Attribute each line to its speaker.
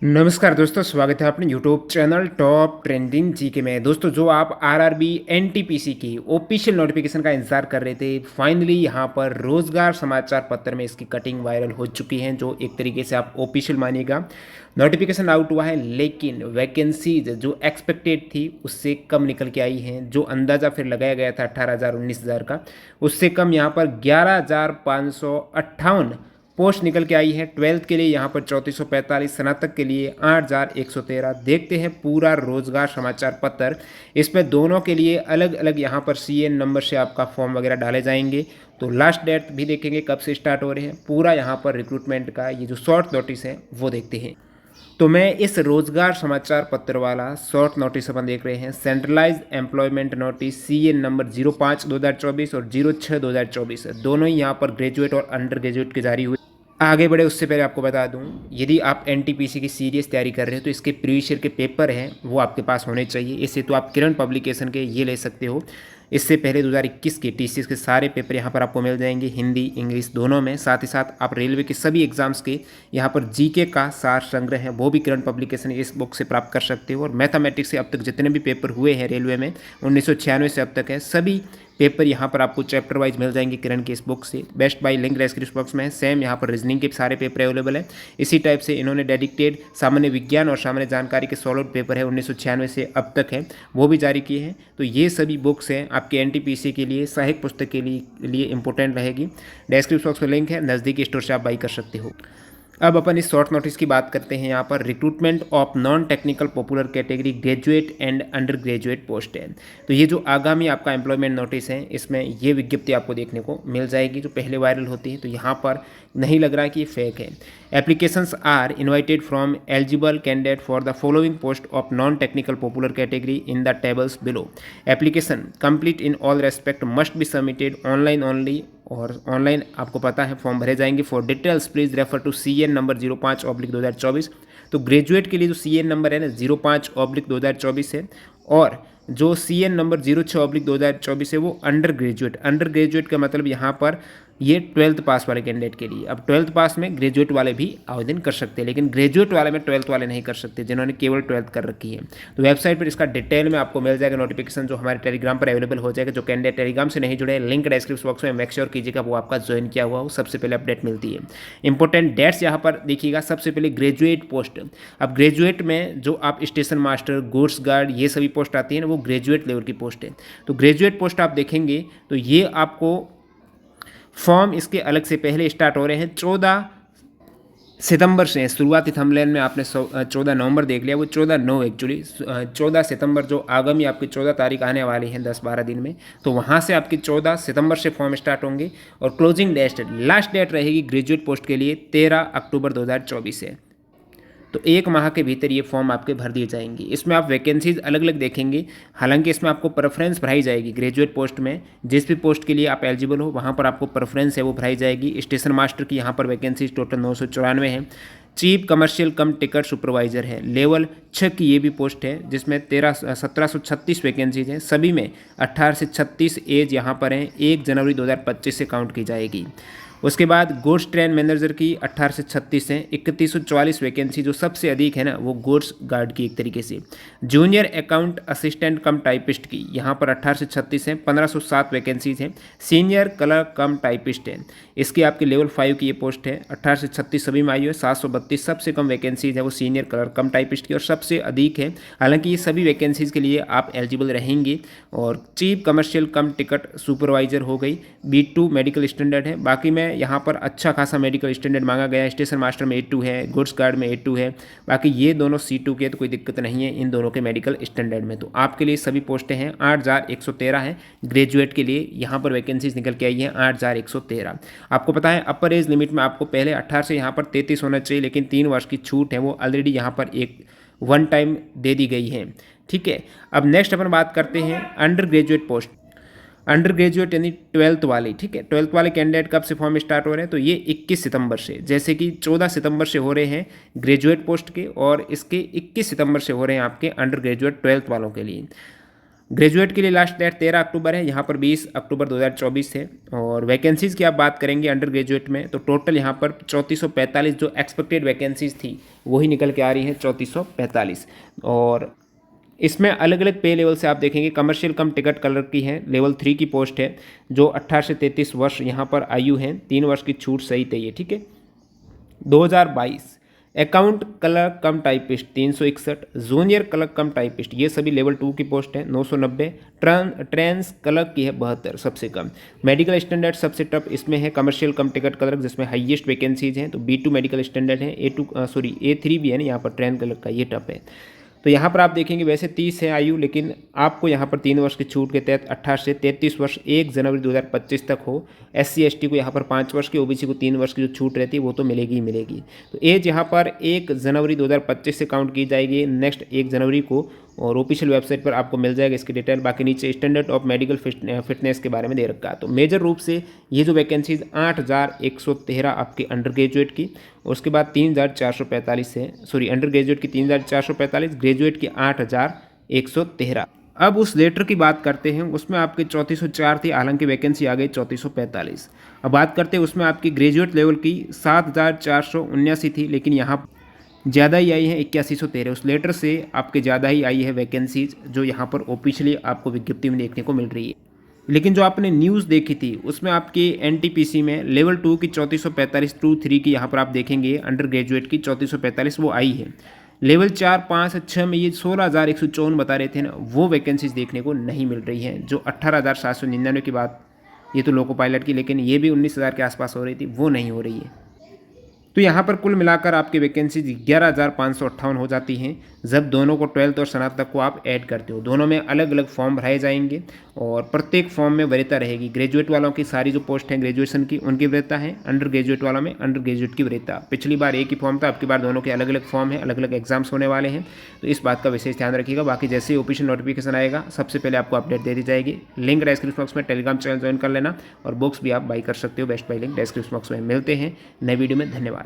Speaker 1: नमस्कार दोस्तों, स्वागत है अपने YouTube channel top trending GK में। दोस्तों, जो आप आरआरबी एनटीपीसी की ऑफिशियल नोटिफिकेशन का इंतजार कर रहे थे, फाइनली यहां पर रोजगार समाचार पत्र में इसकी कटिंग वायरल हो चुकी है, जो एक तरीके से आप ऑफिशियल मानिएगा। नोटिफिकेशन आउट हुआ है, लेकिन वैकेंसीज जो एक्सपेक्टेड थी उससे कम निकल के आई हैं। जो अंदाज़ा फिर लगाया गया था 18,000 19,000 का, उससे कम यहाँ पर 11,558 पोस्ट निकल के आई है। ट्वेल्थ के लिए यहाँ पर 3445, स्नातक के लिए 8,113। देखते हैं पूरा रोजगार समाचार पत्र। इसमें दोनों के लिए अलग अलग यहाँ पर सीएन नंबर से आपका फॉर्म वगैरह डाले जाएंगे। तो लास्ट डेट भी देखेंगे कब से स्टार्ट हो रहे हैं। पूरा यहाँ पर रिक्रूटमेंट का ये जो शॉर्ट नोटिस है वो देखते हैं। तो मैं इस रोजगार समाचार पत्र वाला शॉर्ट नोटिस अपन देख रहे हैं, centralize employment notice CN number 05/2024 और 06/2024, दोनों ही यहाँ पर ग्रेजुएट और अंडर ग्रेजुएट के जारी हुए। आगे बढ़े उससे पहले आपको बता दूं, यदि आप एनटीपीसी की सीरियस तैयारी कर रहे हो तो इसके प्रीवियस ईयर के पेपर हैं वो आपके पास होने चाहिए। इससे तो आप किरण पब्लिकेशन के ये ले सकते हो। इससे पहले 2021 के टीसीएस के सारे पेपर यहाँ पर आपको मिल जाएंगे, हिंदी इंग्लिश दोनों में। साथ ही साथ आप रेलवे के सभी एग्जाम्स के यहाँ पर जीके का सार संग्रह है वो भी किरण पब्लिकेशन इस बुक से प्राप्त कर सकते हो। और मैथमेटिक्स से अब तक जितने भी पेपर हुए हैं रेलवे में 1996 से अब तक है, सभी पेपर यहाँ पर आपको चैप्टर वाइज मिल जाएंगे किरण के इस बुक से। Best bye link description box में है। सेम यहाँ पर रीजनिंग के सारे पेपर अवेलेबल है। इसी टाइप से इन्होंने डेडिकेटेड सामान्य विज्ञान और सामान्य जानकारी के सॉलिड पेपर है 1996 से अब तक है वो भी जारी किए हैं। तो ये सभी बुक्स हैं आपके एनटीपीसी के लिए, सहायक पुस्तक के लिए इंपॉर्टेंट रहेगी। डिस्क्रिप्शन बॉक्स में लिंक है, नज़दीकी स्टोर से आप बाई कर सकते हो। अब अपन इस शॉर्ट नोटिस की बात करते हैं। यहाँ पर recruitment of non technical popular category graduate and under graduate post है। तो ये जो आगामी आपका एम्प्लॉयमेंट नोटिस है इसमें ये विज्ञप्ति आपको देखने को मिल जाएगी जो पहले वायरल होती है। तो यहाँ पर नहीं लग रहा कि ये फेक है। Applications are invited from eligible candidate for the following post of non technical popular category in the tables below. Application complete in all respect must be submitted online only. और ऑनलाइन आपको पता है form भरे जाएंगे। For details please refer to CN number 05/2024। तो graduate के लिए जो सीएन नंबर है ना 05/2024 है, और जो सीएन नंबर 06/2024 है वो अंडर ग्रेजुएट का मतलब यहाँ पर ये 12th पास वाले कैंडिडेट के लिए। अब 12th पास में ग्रेजुएट वाले भी आवेदन कर सकते हैं, लेकिन ग्रेजुएट वाले में 12th वाले नहीं कर सकते जिन्होंने केवल 12th कर रखी है। तो वेबसाइट पर इसका डिटेल में आपको मिल जाएगा नोटिफिकेशन, जो हमारे टेलीग्राम पर अवेलेबल हो जाएगा। जो कैंडिडेट टेलीग्राम से नहीं जुड़े, लिंक डिस्क्रिप्शन बॉक्स में मेक श्योर कीजिएगा वो आपका ज्वाइन किया हुआ हो, सबसे पहले अपडेट मिलती है। इंपॉर्टेंट डेट्स यहाँ पर देखिएगा। सबसे पहले ग्रेजुएट पोस्ट। अब ग्रेजुएट में जो आप स्टेशन मास्टर, गुड्स गार्ड, ये सभी पोस्ट आती है ना वो ग्रेजुएट लेवल की पोस्ट है। तो ग्रेजुएट पोस्ट आप देखेंगे तो ये आपको फॉर्म इसके अलग से पहले स्टार्ट हो रहे हैं। 14 सितंबर से शुरुआती थंबनेल में आपने 14 नवंबर देख लिया, वो 14/9 एक्चुअली 14 सितंबर जो आगामी आपकी 14 तारीख आने वाली है 10-12 दिन में, तो वहाँ से आपकी 14 सितंबर से फॉर्म स्टार्ट होंगे। और क्लोजिंग डेट लास्ट डेट रहेगी ग्रेजुएट पोस्ट के लिए 13 अक्टूबर 2024 है। तो एक माह के भीतर ये फॉर्म आपके भर दिए जाएंगे। इसमें आप वैकेंसीज अलग अलग देखेंगे। हालांकि इसमें आपको प्रेफरेंस भराई जाएगी ग्रेजुएट पोस्ट में। जिस भी पोस्ट के लिए आप एलिजिबल हो वहाँ पर आपको प्रेफरेंस है वो भराई जाएगी। स्टेशन मास्टर की यहाँ पर वैकेंसीज टोटल 994 है। चीफ कमर्शियल कम टिकट सुपरवाइजर है लेवल 6 की ये भी पोस्ट है, जिसमें 1736 वैकेंसीज हैं। सभी में 18 से 36 एज यहाँ पर हैं। 1 जनवरी 2025 से काउंट की जाएगी। उसके बाद गुड्स ट्रेन मैनेजर की 18 से 36 हैं। 3144 वैकेंसी जो सबसे अधिक है ना वो गुड्स गार्ड की एक तरीके से। जूनियर अकाउंट असिस्टेंट कम टाइपिस्ट की यहाँ पर 18 से 36 हैं। 1507 वैकेंसीज हैं। सीनियर क्लर्क कम टाइपिस्ट है, इसकी आपकी लेवल 5 की ये पोस्ट है। 18 से 36 सभी में आई है। 732 सबसे कम वैकेंसीज है वो सीनियर क्लर्क कम टाइपिस्ट की, और सबसे अधिक है। हालांकि ये सभी वैकेंसीज के लिए आप एलिजिबल रहेंगे। और चीफ कमर्शियल कम टिकट सुपरवाइजर हो गई, B2 मेडिकल स्टैंडर्ड है। बाकी में यहाँ पर अच्छा खासा मेडिकल स्टैंडर्ड मांगा गया है। स्टेशन मास्टर में A2 है, गुड्स गार्ड में A2 है। बाकी ये दोनों C2 के, तो कोई दिक्कत नहीं है इन दोनों के मेडिकल स्टैंडर्ड में। तो आपके लिए सभी पोस्टें हैं। 8,113 है ग्रेजुएट के लिए यहाँ पर वैकेंसीज निकल के आई है 8,113। आपको पता है अपर एज लिमिट में आपको पहले 18 से यहाँ पर 33 होना चाहिए, लेकिन 3 वर्ष की छूट है वो ऑलरेडी यहाँ पर एक वन टाइम दे दी गई है। ठीक है, अब नेक्स्ट अपन बात करते हैं under graduate post. Under graduate यानी 12th वाले। ठीक है, 12th वाले कैंडिडेट कब से फॉर्म स्टार्ट हो रहे हैं, तो ये 21 सितंबर से। जैसे कि 14 सितंबर से हो रहे हैं ग्रेजुएट पोस्ट के, और इसके 21 सितंबर से हो रहे हैं आपके अंडर ग्रेजुएट 12th वालों के लिए। ग्रेजुएट के लिए लास्ट डेट 13 अक्टूबर है, यहाँ पर 20 अक्टूबर 2024 है। और वैकेंसीज़ की आप बात करेंगे अंडर ग्रेजुएट में, तो टोटल यहाँ पर 3445 जो एक्सपेक्टेड वैकेंसीज़ थी वही निकल के आ रही है 3445। और इसमें अलग अलग पे लेवल से आप देखेंगे, कमर्शियल कम टिकट कलर की है, लेवल 3 की पोस्ट है, जो 18 से 33 वर्ष यहाँ पर आयु है, 3 वर्ष की छूट सहित है ये, ठीक है। 2022 अकाउंट क्लर्क कम टाइपिस्ट 361, जूनियर क्लर्क कम टाइपिस्ट ये सभी लेवल 2 की पोस्ट है 990, ट्रांस क्लर्क की है 72 सबसे कम। मेडिकल स्टैंडर्ड सबसे टफ इसमें है कमर्शियल कम टिकट क्लर्क, जिसमें हाईएस्ट वैकेंसीज हैं, तो B2 मेडिकल स्टैंडर्ड है, A3 भी है ना यहाँ पर, ट्रेन क्लर्क का ये टफ है। तो यहाँ पर आप देखेंगे वैसे 30 है आयु, लेकिन आपको यहाँ पर 3 वर्ष की छूट के तहत 18 से 33 वर्ष 1 जनवरी 2025 तक हो। SC ST को यहाँ पर 5 वर्ष की, OBC को 3 वर्ष की जो छूट रहती है वो तो मिलेगी ही मिलेगी। तो एज यहाँ पर 1 जनवरी 2025 से काउंट की जाएगी नेक्स्ट 1 जनवरी को, और ऑफिशियल वेबसाइट पर आपको मिल जाएगा इसकी डिटेल। बाकी नीचे स्टैंडर्ड ऑफ मेडिकल फिटनेस के बारे में दे रखा है। तो मेजर रूप से ये जो वैकेंसीज 8113 आपके अंडर ग्रेजुएट की, उसके बाद 3445 है, सॉरी अंडर ग्रेजुएट की 3445, ग्रेजुएट की 8113। अब उस लेटर की बात करते हैं, उसमें आपके 3404 थी, हालांकि वैकेंसी आ गई 3445। अब बात करते हैं उसमें आपकी ग्रेजुएट लेवल की 7479 थी, लेकिन यहाँ ज़्यादा ही आई है 8113। उस लेटर से आपके ज़्यादा ही आई है वैकेंसीज, जो यहाँ पर ऑफिशियली आपको विज्ञप्ति में देखने को मिल रही है। लेकिन जो आपने न्यूज़ देखी थी उसमें आपकी NTPC में लेवल 2 की 3445 टू 3 की यहाँ पर आप देखेंगे अंडर ग्रेजुएट की 3445 वो आई है। लेवल 4, 5, 6 में ये 16,154 बता रहे थे ना, वो वैकेंसीज देखने को नहीं मिल रही हैं। जो 18,799 की बात, ये तो लोको पायलट की, लेकिन ये भी 19,000 के आसपास हो रही थी, वो नहीं हो रही है। तो यहाँ पर कुल मिलाकर आपकी वैकेंसी 11,558 हो जाती हैं जब दोनों को 12th और स्नातक को आप ऐड करते हो। दोनों में अलग अलग फॉर्म भराए जाएंगे और प्रत्येक फॉर्म में वरीयता रहेगी। ग्रेजुएट वालों की सारी जो पोस्ट हैं ग्रेजुएशन की उनकी वरीयता है, अंडर ग्रेजुएट वालों में अंडर ग्रेजुएट की वरीयता। पिछली बार एक ही फॉर्म था, अब की बार दोनों के अलग अलग फॉर्म है, अलग अलग एग्जाम्स होने वाले हैं, तो इस बात का विशेष ध्यान रखिएगा। बाकी जैसे ही ऑफिशियल नोटिफिकेशन आएगा सबसे पहले आपको अपडेट दे दी जाएगी। लिंक डिस्क्रिप्शन बॉक्स में टेलीग्राम चैनल ज्वाइन कर लेना, और बुक्स भी आप बाई कर सकते हो, best by link description box में। मिलते हैं नए वीडियो में, धन्यवाद।